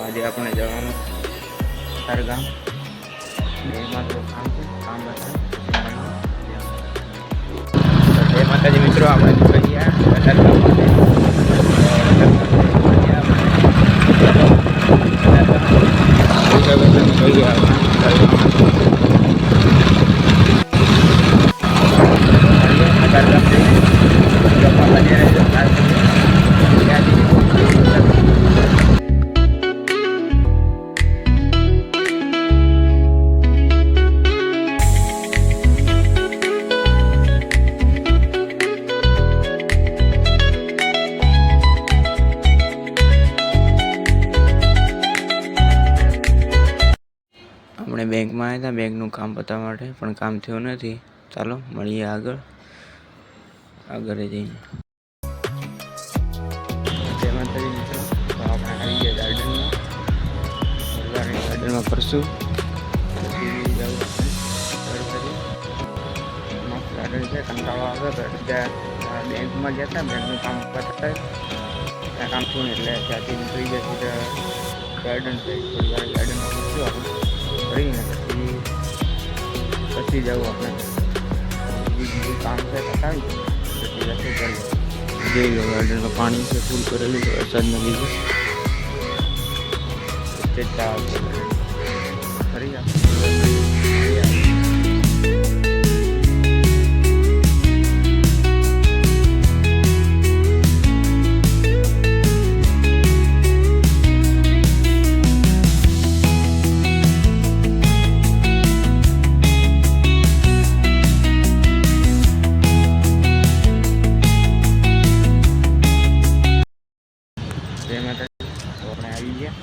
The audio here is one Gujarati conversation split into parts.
આજે આપણે જવાનું તારગામ બેમાં તો કામ છે, કામ હતા. જય માતાજી મિત્રો, આપણે નીકળી ગયા તારગામ માટે. આપણે બેંકમાં આવ્યા હતા બેંકનું કામ પતાવવા માટે, પણ કામ થયું નથી. ચાલો મળીએ આગળ જઈને. જય માતાજી મિત્રો, તો આપણે આવી ગયા ગાર્ડનમાં ફરશું. પછી જવું મસ્ત ગાર્ડન છે. કંટાળો આવ્યો તો ત્યાં બેંકમાં ગયા હતા, બેંકનું કામ પતાવે ત્યાં કામ થયું ને એટલે ત્યાંથી નીકળી ગયા સીધા ગાર્ડન છે. થોડી વાર ગાર્ડનમાં ફરશું આપણે ફરીને પછી જવું આપણે બીજું કામ છે પતાવી પછી રસ્તે ચાલુ જઈ લો. ગાર્ડનમાં પાણી છે ફૂલ કરેલું છે વરસાદના લીધે. ફરી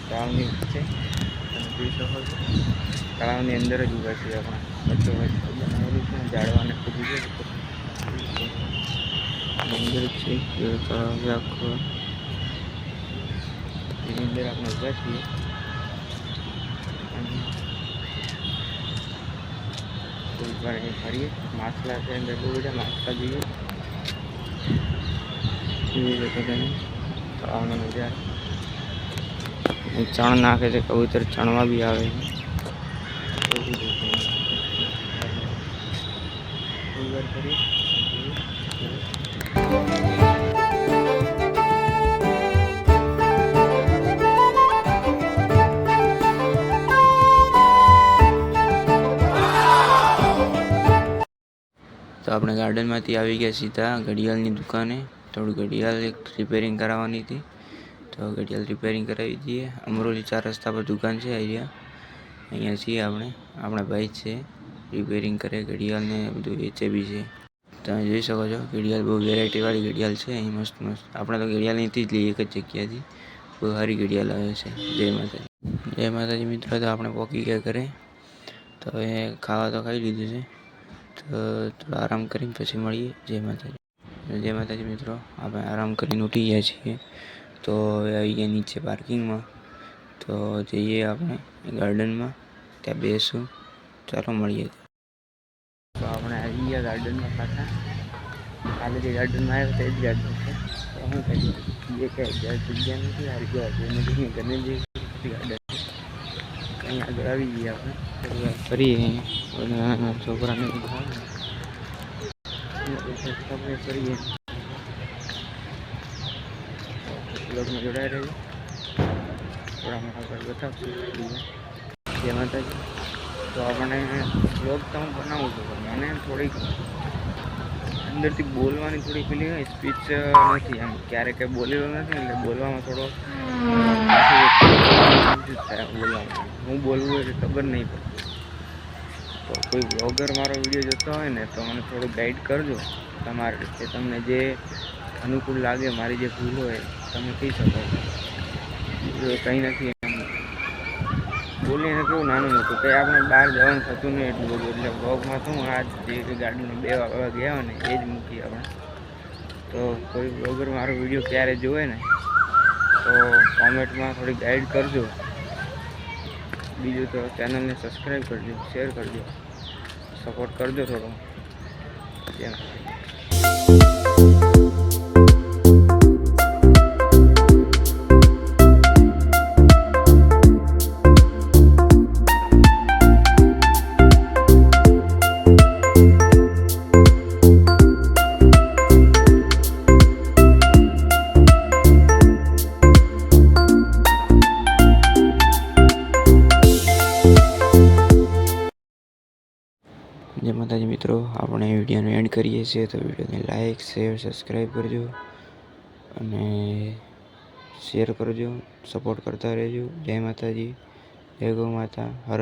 તળાવની વચ્ચે તમે જોઈ શકો છો. તળાવની અંદર જ ઊભા છીએ આપણે. વચ્ચે બનાવેલું છે ઝાડવાને પૂરી છે અંદર છે તળાવ આખો. એની અંદર આપણે ઊભા છીએ. કોઈ વાર ફરીએ. માછલા છે અંદર, બહુ બધા માછલા જોઈએ. એવી રીતે તમે તળાવનો નજારો. ચણ નાખે છે કબૂતર, ચણવા બી આવે છે. તો આપણે ગાર્ડનમાંથી આવી ગયા સીધા ઘડિયાળની દુકાને. થોડું ઘડિયાળ એક રિપેરિંગ કરાવવાની હતી, તો ઘડિયાળ રિપેરિંગ કરાવી દઈએ. અમરોલી 4 રસ્તા પર દુકાન છે. અહીંયા છીએ આપણા ભાઈ છે, રિપેરિંગ કરે ઘડિયાળને બધું વેચે બી છે. તમે જોઈ શકો છો ઘડિયાળ બહુ વેરાયટીવાળી ઘડિયાળ છે અહીં મસ્ત મસ્ત. આપણે તો ઘડિયાળ અહીંથી જ લઈએ, એક જ જગ્યાથી. બહુ સારી ઘડિયાળ આવે છે. જય માતાજી મિત્રો, તો આપણે પહોંચી ગયા ઘરે. તો એ ખાવા તો ખાઈ લીધું છે, તો થોડો આરામ કરીને પછી મળીએ. જય માતાજી મિત્રો, આપણે આરામ કરીને ઉઠી ગયા છીએ. તો હવે આવી ગયા નીચે પાર્કિંગમાં. તો જઈએ આપણે ગાર્ડનમાં, ત્યાં બેસું. ચાલો મળીએ. તો આપણે આવી ગયા ગાર્ડનમાં પાછા. કાલે જે ગાર્ડનમાં આવ્યા તે જ ગાર્ડન છે. તો શું કહીએ, જે કે જગ્યા નથી સારી જગ્યા ઘરની જે ગાર્ડન છે. કંઈ આગળ આવી ગયા આપણે ફરીએ. છોકરાને ફરીએ. બ્લોગમાં જોડાઈ રહ્યો, થોડા મોટા આગળ બતાવશું. જય માતાજી. તો આપણે બ્લોગ તો હું બનાવું છું, પણ મને થોડીક અંદરથી બોલવાની થોડી પેલી સ્પીચ નથી. એમ ક્યારેક બોલેલો નથી એટલે બોલવામાં થોડો થાય. બોલવામાં હું બોલવું એટલે ખબર નહીં પડતી. તો કોઈ બ્લોગર મારો વિડીયો જોતો હોય ને તો મને થોડું ગાઈડ કરજો તમારી રીતે. તમને જે અનુકૂળ લાગે, મારી જે ભૂલ હોય તમે કહી શકો. કંઈ નથી એમ બોલીને કેવું નાનું મોટું કંઈ આપણે બહાર જવાનું થતું નહીં એટલું બધું. એટલે બ્લોગમાં શું આ જે ગાડીમાં 2 વાગવા ગયા હોય ને એ જ મૂકીએ આપણે. તો કોઈ બ્લોગર મારો વિડીયો ક્યારે જોવે ને તો કોમેન્ટમાં થોડી ગાઈડ કરજો. બીજું તો ચેનલને સબસ્ક્રાઈબ કરજો, શેર કરજો, સપોર્ટ કરજો થોડો. જય માતાજી મિત્રો, આપણે વિડીયોનો એન્ડ કરીએ છીએ. તો વિડીયોને લાઇક શેર સબસ્ક્રાઈબ કરજો અને શેર કરજો, સપોર્ટ કરતા રહેજો. જય માતાજી, જય ગૌ માતા, હર